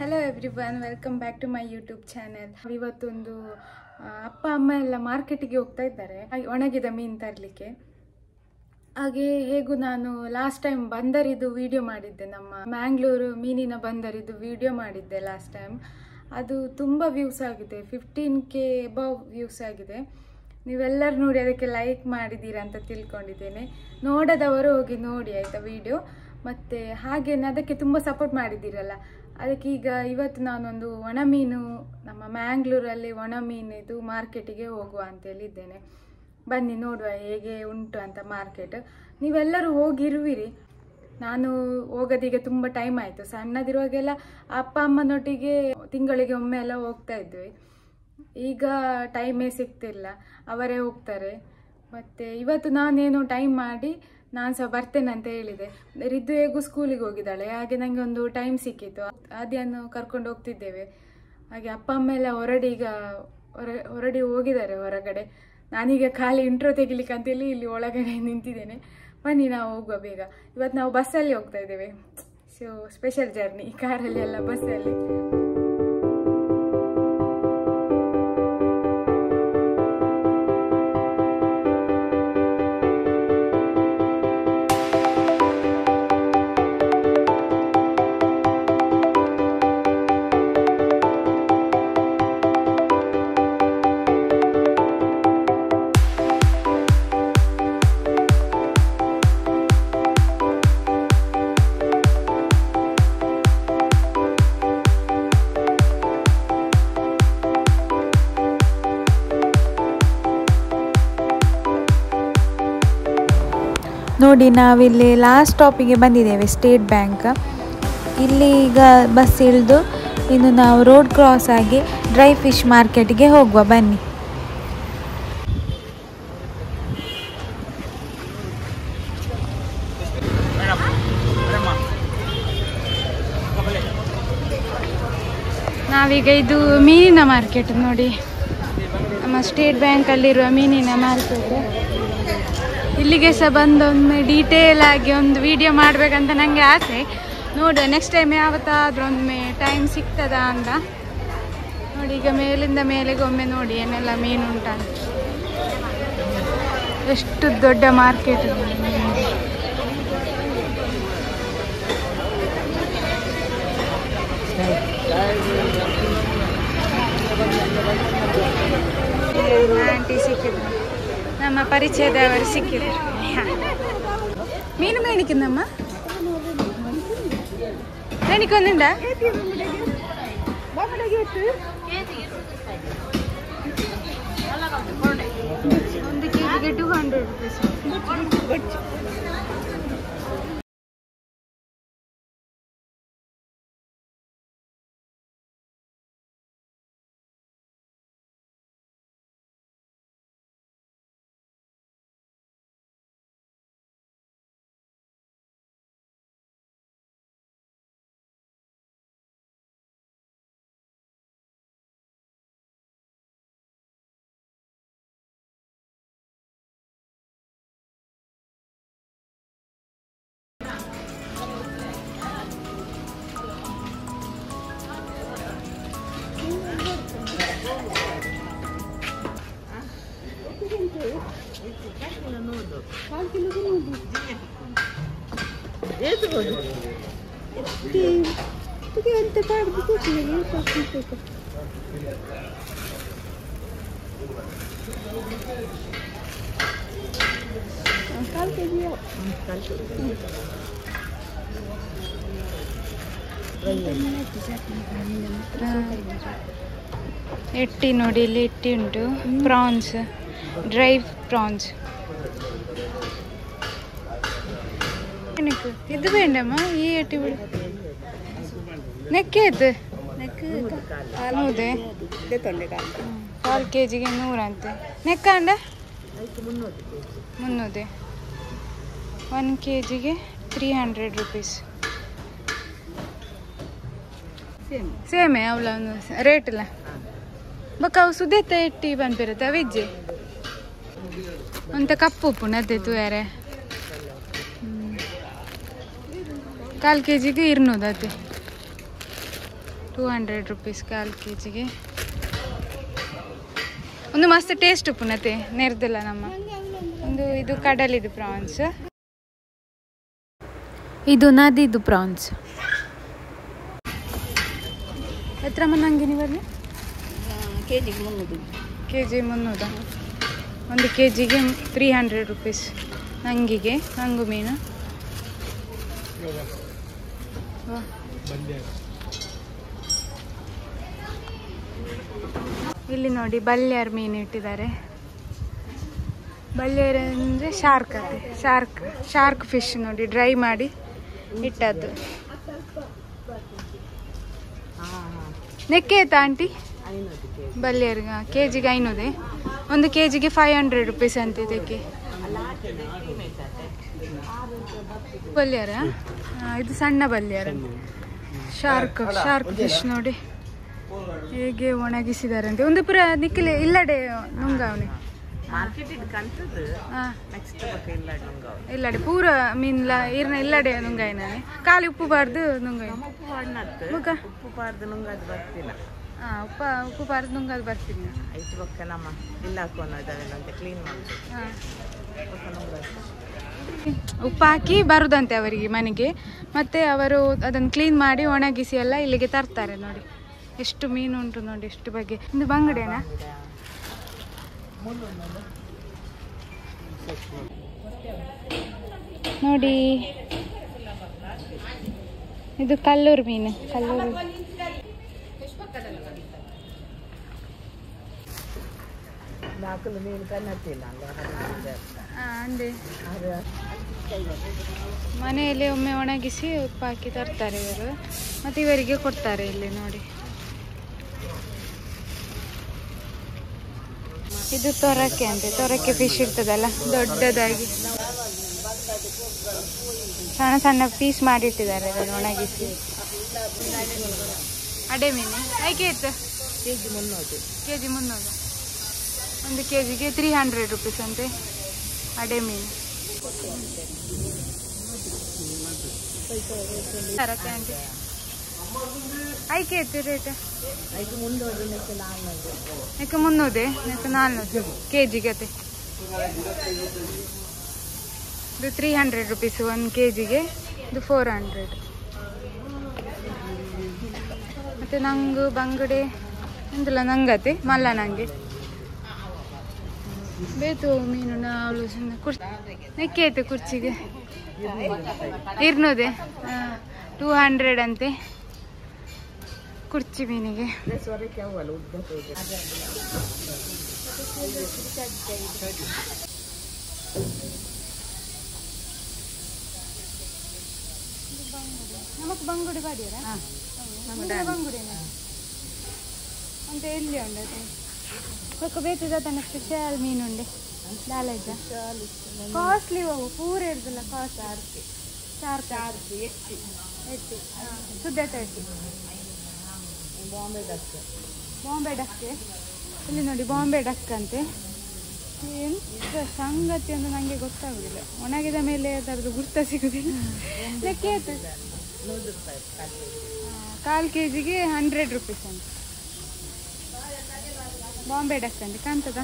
Hello everyone, welcome back to my YouTube channel. ಇವತ್ತೊಂದು ಅಪ್ಪ ಅಮ್ಮ ಎಲ್ಲ ಮಾರ್ಕೆಟಿಗೆ ಹೋಗ್ತಾ ಇದ್ದಾರೆ ಒಣಗಿದ ಮೀನು ತರಲಿಕ್ಕೆ. ಹಾಗೆ ಹೇಗೂ ನಾನು ಲಾಸ್ಟ್ ಟೈಮ್ ಬಂದರಿದು ವಿಡಿಯೋ ಮಾಡಿದ್ದೆ, ನಮ್ಮ ಮ್ಯಾಂಗ್ಳೂರು ಮೀನಿನ ಬಂದರಿದು ವಿಡಿಯೋ ಮಾಡಿದ್ದೆ ಲಾಸ್ಟ್ ಟೈಮ್. ಅದು ತುಂಬ ವ್ಯೂಸ್ ಆಗಿದೆ, 15K ಅಬವ್ ವ್ಯೂಸ್ ಆಗಿದೆ. ನೀವೆಲ್ಲರೂ ನೋಡಿ ಅದಕ್ಕೆ ಲೈಕ್ ಮಾಡಿದ್ದೀರಾ ಅಂತ ತಿಳ್ಕೊಂಡಿದ್ದೇನೆ. ನೋಡದವರು ಹೋಗಿ ನೋಡಿ ಆಯಿತಾ ವಿಡಿಯೋ. ಮತ್ತು ಹಾಗೇನೆ ಅದಕ್ಕೆ ತುಂಬ ಸಪೋರ್ಟ್ ಮಾಡಿದ್ದೀರಲ್ಲ, ಅದಕ್ಕೆ ಇವತ್ತು ನಾನೊಂದು ಒಣ ಮೀನು, ನಮ್ಮ ಮ್ಯಾಂಗ್ಳೂರಲ್ಲಿ ಒಣ ಮೀನಿದು ಮಾರ್ಕೆಟಿಗೆ ಹೋಗುವ ಅಂತೇಳಿದ್ದೇನೆ. ಬನ್ನಿ ನೋಡುವ ಹೇಗೆ ಉಂಟು ಅಂತ ಮಾರ್ಕೆಟ್. ನೀವೆಲ್ಲರೂ ಹೋಗಿರುವಿರಿ, ನಾನು ಹೋಗೋದೀಗ ತುಂಬ ಟೈಮ್ ಆಯಿತು. ಸಣ್ಣದಿರುವಾಗೆಲ್ಲ ಅಪ್ಪ ಅಮ್ಮನೊಟ್ಟಿಗೆ ತಿಂಗಳಿಗೆ ಒಮ್ಮೆ ಎಲ್ಲ ಹೋಗ್ತಾ ಇದ್ವಿ. ಈಗ ಟೈಮೇ ಸಿಗ್ತಿಲ್ಲ, ಅವರೇ ಹೋಗ್ತಾರೆ. ಮತ್ತು ಇವತ್ತು ನಾನೇನು ಟೈಮ್ ಮಾಡಿ ನಾನು ಸಹ ಬರ್ತೇನೆ ಅಂತ ಹೇಳಿದೆ. ರಿದ್ದು ಹೇಗೂ ಸ್ಕೂಲಿಗೆ ಹೋಗಿದ್ದಾಳೆ, ಹಾಗೆ ನನಗೆ ಒಂದು ಟೈಮ್ ಸಿಕ್ಕಿತ್ತು, ಅದನ್ನು ಕರ್ಕೊಂಡು ಹೋಗ್ತಿದ್ದೇವೆ. ಹಾಗೆ ಅಪ್ಪ ಅಮ್ಮ ಎಲ್ಲ ಹೊರಡಿ ಹೋಗಿದ್ದಾರೆ ಹೊರಗಡೆ. ನಾನೀಗ ಖಾಲಿ ಇಂಟ್ರೋ ತೆಗಿಲಿಕ್ಕೆ ಅಂತೇಳಿ ಇಲ್ಲಿ ಒಳಗಡೆ ನಿಂತಿದ್ದೇನೆ. ಬನ್ನಿ ನಾವು ಹೋಗುವ ಬೇಗ. ಇವತ್ತು ನಾವು ಬಸ್ಸಲ್ಲಿ ಹೋಗ್ತಾ ಇದ್ದೇವೆ. ಸೊ ಸ್ಪೆಷಲ್ ಜರ್ನಿ, ಕಾರಲ್ಲಿ ಎಲ್ಲ ಬಸ್ಸಲ್ಲಿ. ನೋಡಿ, ನಾವಿಲ್ಲಿ ಲಾಸ್ಟ್ ಸ್ಟಾಪಿಗೆ ಬಂದಿದ್ದೇವೆ, ಸ್ಟೇಟ್ ಬ್ಯಾಂಕ್. ಇಲ್ಲಿ ಈಗ ಬಸ್ ಇಳಿದು ಇನ್ನು ನಾವು ರೋಡ್ ಕ್ರಾಸ್ ಆಗಿ ಡ್ರೈ ಫಿಶ್ ಮಾರ್ಕೆಟ್ಗೆ ಹೋಗುವ. ಬನ್ನಿ. ನಾವೀಗ ಇದು ಮೀನಿನ ಮಾರ್ಕೆಟ್ ನೋಡಿ, ನಮ್ಮ ಸ್ಟೇಟ್ ಬ್ಯಾಂಕಲ್ಲಿರುವ ಮೀನಿನ ಮಾರ್ಕೆಟ್. ಇಲ್ಲಿಗೆ ಸಹ ಬಂದೊಮ್ಮೆ ಡೀಟೇಲ್ ಆಗಿ ಒಂದು ವಿಡಿಯೋ ಮಾಡಬೇಕಂತ ನನಗೆ ಆಸೆ. ನೋಡುವ ನೆಕ್ಸ್ಟ್ ಟೈಮ್ ಯಾವತ್ತಾದ್ರೂ ಒಮ್ಮೆ ಟೈಮ್ ಸಿಗ್ತದಾ ಅಂತ. ನೋಡಿ, ಈಗ ಮೇಲಿಂದ ಮೇಲೆಗೆ ಒಮ್ಮೆ ನೋಡಿ ಏನೆಲ್ಲ ಮೀನು ಉಂಟಂತ. ಎಷ್ಟು ದೊಡ್ಡ ಮಾರ್ಕೆಟ್ ಇದೆ. ಆಂಟಿ ಸಿಕ್ಕಿದ್ರು, ನಮ್ಮ ಪರಿಚಯದವರು ಸಿಕ್ಕಿದ್ರು. ಮೀನು ಮೇಣಿಕ್ಕಿಂದಮ್ಮ ಮೇಣಿಕೊಂದುಂಡ 1 kgಗೆ 200 rupees. ಎಟ್ಟಿ ನೋಡಿ, ಇಲ್ಲಿ ಎಟ್ಟಿ ಉಂಟು. Prawns, dry prawns. ಇದು ಬೇಡಮ್ಮ, ಈ ಎಟ್ಟಿ ಬಿಡು. ನೆಕ್ಕೆ ಆಯ್ತು, ಹೌದೇ? 1/4 kgಗೆ 100 ಅಂತೆ. ನೆಕ್ಕ ಅಂಡ 300, 1 kgಗೆ 300 rupees. ಸೇಮೆ ಅವಳ ರೇಟ್ ಇಲ್ಲ ಬೊಕ್ಕ ಅವು ಸುದೇತ ಎಟ್ಟಿ ಬಂದ್ಬಿರುತ್ತೆ ಅವಿಜ್ಜೆ ಅಂತ ಕಪ್ಪು ಉಪ್ಪು ನದ್ದೆತು ಯಾರೆ 1/4 kgಗೆ 200 ಅದೇ. 200 rupees ಕಾಲು ಕೆ ಜಿಗೆ. ಒಂದು ಮಸ್ತ್ ಟೇಸ್ಟ್ ಪುನತೆ ನೆರ್ದಿಲ್ಲ ನಮ್ಮ ಒಂದು. ಇದು ಕಡಲಿದು ಪ್ರಾನ್ಸ್, ಇದು ನದಿದು ಪ್ರಾನ್ಸ್. ಎತ್ರ ನಂಗೆ ನೀವಲ್ಲಿ ಕೆಜಿಗೆ 300. ಕೆಜಿ 300. ಒಂದು ಕೆ ಜಿಗೆ 300 rupees ನಂಗಿಗೆ. ನಂಗು ಮೀನು ಇಲ್ಲಿ ನೋಡಿ ಬಲ್ಯಾರ್ ಮೀನು ಇಟ್ಟಿದ್ದಾರೆ. ಬಲ್ಯಾರ್ ಅಂದರೆ ಶಾರ್ಕ್ ಅದೇ, ಶಾರ್ಕ್ ಫಿಶ್ ನೋಡಿ ಡ್ರೈ ಮಾಡಿ ಇಟ್ಟದ್ದು. ನೆಕ್ಕೆ ಆಯ್ತಾ ಆಂಟಿ? ಬಲ್ಯಾರ್ ಕೆ ಜಿಗೆ 500. ಒಂದು ಕೆ ಜಿಗೆ 500 rupees ಅಂತ ಇದಕ್ಕೆ. ಬಲ್ಯಾರ ಇದು ಸಣ್ಣ ಬಲ್ಯಾರ. ಶಾರ್ಕ್ ಫಿಶ್ ನೋಡಿ ಹೇಗೆ ಒಣಗಿಸಿದಾರಂತೆ. ಒಂದು ಪುರ ನಿಖಿಲೆ ಇಲ್ಲಡೆ ನುಂಗಾವನೆ ಇಲ್ಲಡೆ ಪೂರ ಮೀನ್ಲ ಈರ್ನ ಇಲ್ಲಡೆ ನುಂಗಾಯಿನಾನೆ. ಖಾಲಿ ಉಪ್ಪು ಬಾರ್ದು ನುಂಗಾಯಿ ಮುಖ ಉಪ್ಪು ಬಾರ್ದು ನುಂಗದು ಬರ್ತಿಲ್ಲ. ಉಪ್ಪು ಬಾರ್ದು ನುಂಗದು ಬರ್ತಿಲ್ಲ. ಉಪ್ಪು ಹಾಕಿ ಬರುದಂತೆ ಅವರಿಗೆ ಮನೆಗೆ. ಮತ್ತೆ ಅವರು ಅದನ್ನು ಕ್ಲೀನ್ ಮಾಡಿ ಒಣಗಿಸಿ ಎಲ್ಲ ಇಲ್ಲಿಗೆ ತರ್ತಾರೆ. ನೋಡಿ ಎಷ್ಟು ಮೀನು ಉಂಟು ನೋಡಿ, ಎಷ್ಟು ಬಗೆ. ಇದು ಬಂಗಡೆನಾ? ನೋಡಿ ಇದು ಕಲ್ಲೂರು ಮೀನು. ಕಲ್ಲೂರು ಅಂದೆ ಮನೆಯಲ್ಲಿ ಒಮ್ಮೆ ಒಣಗಿಸಿ ಉಪ್ಪು ಹಾಕಿ ತರ್ತಾರೆ ಇವರು, ಮತ್ತೆ ಇವರಿಗೆ ಕೊಡ್ತಾರೆ. ಇಲ್ಲಿ ನೋಡಿ ಇದು ತೊರಕೆ ಅಂತೆ. ತೊರಕೆ ಫಿಶ್ ಇರ್ತದಲ್ಲ ದೊಡ್ಡದಾಗಿ, ಸಣ್ಣ ಸಣ್ಣ ಪೀಸ್ ಮಾಡಿಟ್ಟಿದ್ದಾರೆ ಅದನ್ನು ಒಣಗಿಸಿ. ಅಡೆ ಮೀನು ಹೇಗೆ ಇತ್ತು? ಕೆಜಿ 300. ಒಂದು ಕೆ ಜಿಗೆ 300 rupees ಅಂತೆ ಅಡೆ ಮೀನು. ತರಕೆ ಆಂಟಿ ಐಕೆ ಇತ್ತು ರೇಟ್? ನೆಕ್ಕೆ 300 ನೆಕ್ಕೆ 400 ಕೆ ಜಿಗೆ. ಇದು 300 rupees 1 ಕೆ ಜಿಗೆ. ಇದು 400. ಮತ್ತು ನಂಗು ಬಂಗಡೆ ಎಂದಿಲ್ಲ ನಂಗತೆ ಮಲ್ಲ ನಂಗೆ ಬೇತು ಮೀನು. ನಾವಳು ನೆಕ್ಕೆ ಐತೆ ಕುರ್ಚಿಗೆ 200. 200 ಅಂತೆ ಕುರ್ಚಿ ಮೀನಿಗೆ. ನಮಕ್ ಬಂಗುಡಿ ಬಾಡಿಯರ ಬಂಗುಡಿನ ಅಂತ ಎಲ್ಲಿ ಉಂಡೆ ಸ್ವಲ್ಪ ಬೇಕಿದ ತನ್ನ ಸ್ಪೆಷಲ್ ಮೀನುಂಡೆ ಲಾಲಜ ಕಾಸ್ಟ್ಲಿ ಅವು ಪೂರ ಇರ್ದಿಲ್ಲ. ಕಾಸ್ಟ್ ಸುದ್ದಟ ಎಟ್ಟಿ ಬಾಂಬೆ ಡಕ್ಕೆ. ಇಲ್ಲಿ ನೋಡಿ ಬಾಂಬೆ ಡಕ್ ಅಂತೆ. ಎಂತ ಸಂಗತಿ ಅಂತ ನನಗೆ ಗೊತ್ತಾಗುದಿಲ್ಲ. ಒಣಗಿದ ಮೇಲೆ ಅದರದ್ದು ಗುರ್ತ ಸಿಗುದಿಲ್ಲ. ಲೆಕ್ಕ ಆಯ್ತು ಕಾಲು ಕೆ ಜಿಗೆ 100 rupees ಅಂತ. ಬಾಂಬೆ ಡಕ್ ಅಂತೆ ಕಾಣ್ತದ.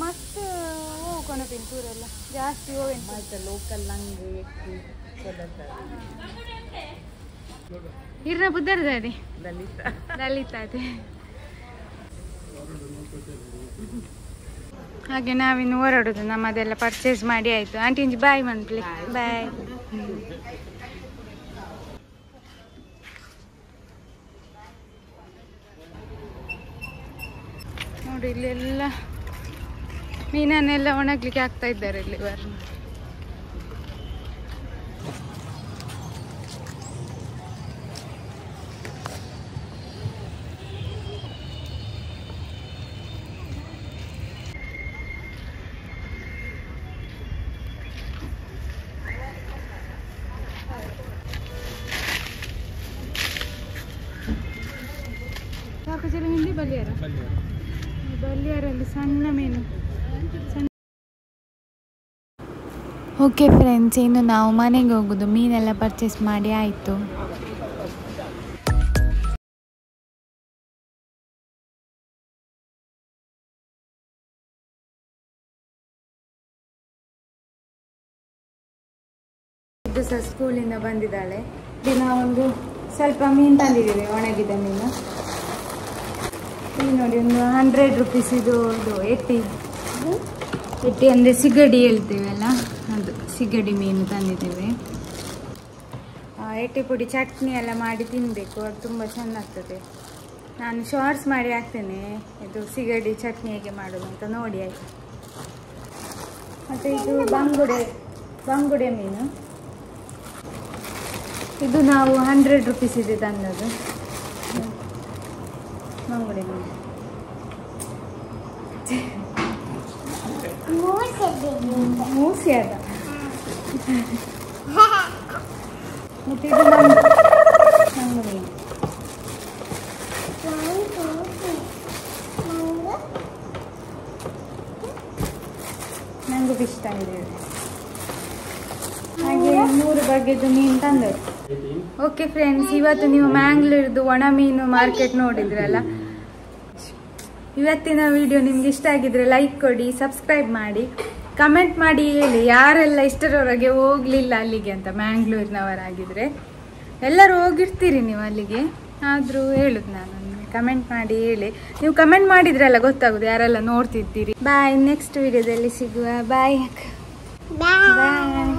ಮಸ್ತ್ ಕೊನಪಿನ ಪೂರೆಲ್ಲ ಜಾಸ್ತಿ ಹೋವೇನು ಲೋಕಲ್ ನಂಗೆ ಇರ್ನ ಬುದ್ಧರದಾಡಿ ಲಲಿತ ಅದೇ. ಹಾಗೆ ನಾವಿನ್ನು ಹೊರಡೋದು. ನಮ್ಮದೆಲ್ಲ ಪರ್ಚೇಸ್ ಮಾಡಿ ಆಯಿತು. ಆಂಟಿ ಬಾಯ್ ಮಂತ್ಲಿ ಬಾಯ್. ನೋಡಿ ಇಲ್ಲಿ ಎಲ್ಲ ಮೀನನ್ನೆಲ್ಲ ಒಣಗ್ಲಿಕ್ಕೆ ಹಾಕ್ತಾ ಇದ್ದಾರೆ ಇಲ್ಲಿ ಬರ್. ಸಾಕು ಚಲ ಹಿಂದಿ ಬಲಿಯಾರ ಬಲಿಯಾರಲ್ಲಿ ಸಣ್ಣ ಮೀನು. ಓಕೆ ಫ್ರೆಂಡ್ಸ್, ಇನ್ನು ನಾವು ಮನೆಗೆ ಹೋಗೋದು. ಮೀನೆಲ್ಲ ಪರ್ಚೇಸ್ ಮಾಡಿ ಆಯಿತು. ಇದು ಸಹ ಸ್ಕೂಲಿಂದ ಬಂದಿದ್ದಾಳೆ. ದಿನ ಒಂದು ಸ್ವಲ್ಪ ಮೀನು ತಂದಿದ್ದೇವೆ, ಒಣಗಿದ ಮೀನು. ಇಲ್ಲಿ ನೋಡಿ, ಒಂದು 100 rupees ಇದು ಎಟ್ಟಿ ಅಂದರೆ ಸಿಗಡಿ ಹೇಳ್ತೇವಲ್ಲ, ಅದು ಸಿಗಡಿ ಮೀನು ತಂದಿದ್ದೇವೆ. ಎಟ್ಟಿ ಪುಡಿ ಚಟ್ನಿ ಎಲ್ಲ ಮಾಡಿ ತಿನ್ನಬೇಕು, ಅದು ತುಂಬ ಚೆನ್ನಾಗ್ತದೆ. ನಾನು ಶಾರ್ಟ್ಸ್ ಮಾಡಿ ಹಾಕ್ತೇನೆ, ಇದು ಸಿಗಡಿ ಚಟ್ನಿ ಹೇಗೆ ಮಾಡೋದು ಅಂತ ನೋಡಿ ಆಯಿತು. ಮತ್ತು ಇದು ಬಂಗುಡೆ ಮೀನು. ಇದು ನಾವು 100 rupees ಇದೆ ತಂದದ್ದು ಬಂಗುಡೆ ಮೀನು. ಮೂಸಿ ಅದ. ಮತ್ತು ಇದು ಮಂಗು ಮೀನು. ನಂಗೂ ಇಷ್ಟ ಇದೆ. ಹಾಗೆ 100 ಬಗೆದು ಮೀನು ತಂದರು. ಓಕೆ ಫ್ರೆಂಡ್ಸ್, ಇವತ್ತು ನೀವು ಮ್ಯಾಂಗ್ಳೂರ್ದು ಒಣ ಮೀನು ಮಾರ್ಕೆಟ್ ನೋಡಿದ್ರಲ್ಲ. ಇವತ್ತಿನ ವಿಡಿಯೋ ನಿಮ್ಗೆ ಇಷ್ಟ ಆಗಿದ್ರೆ ಲೈಕ್ ಕೊಡಿ, ಸಬ್ಸ್ಕ್ರೈಬ್ ಮಾಡಿ, ಕಮೆಂಟ್ ಮಾಡಿ ಹೇಳಿ ಯಾರೆಲ್ಲ ಇಷ್ಟರವರೆಗೆ ಹೋಗಲಿಲ್ಲ ಅಲ್ಲಿಗೆ ಅಂತ. ಮ್ಯಾಂಗ್ಳೂರಿನವರಾಗಿದ್ದರೆ ಎಲ್ಲರೂ ಹೋಗಿರ್ತೀರಿ ನೀವು ಅಲ್ಲಿಗೆ, ಆದರೂ ಹೇಳುದು ನಾನು, ಕಮೆಂಟ್ ಮಾಡಿ ಹೇಳಿ. ನೀವು ಕಮೆಂಟ್ ಮಾಡಿದ್ರೆಲ್ಲ ಗೊತ್ತಾಗೋದು ಯಾರೆಲ್ಲ ನೋಡ್ತಿದ್ದೀರಿ. ಬಾಯ್, ನೆಕ್ಸ್ಟ್ ವಿಡಿಯೋದಲ್ಲಿ ಸಿಗುವ. ಬಾಯ್ ಬಾಯ್.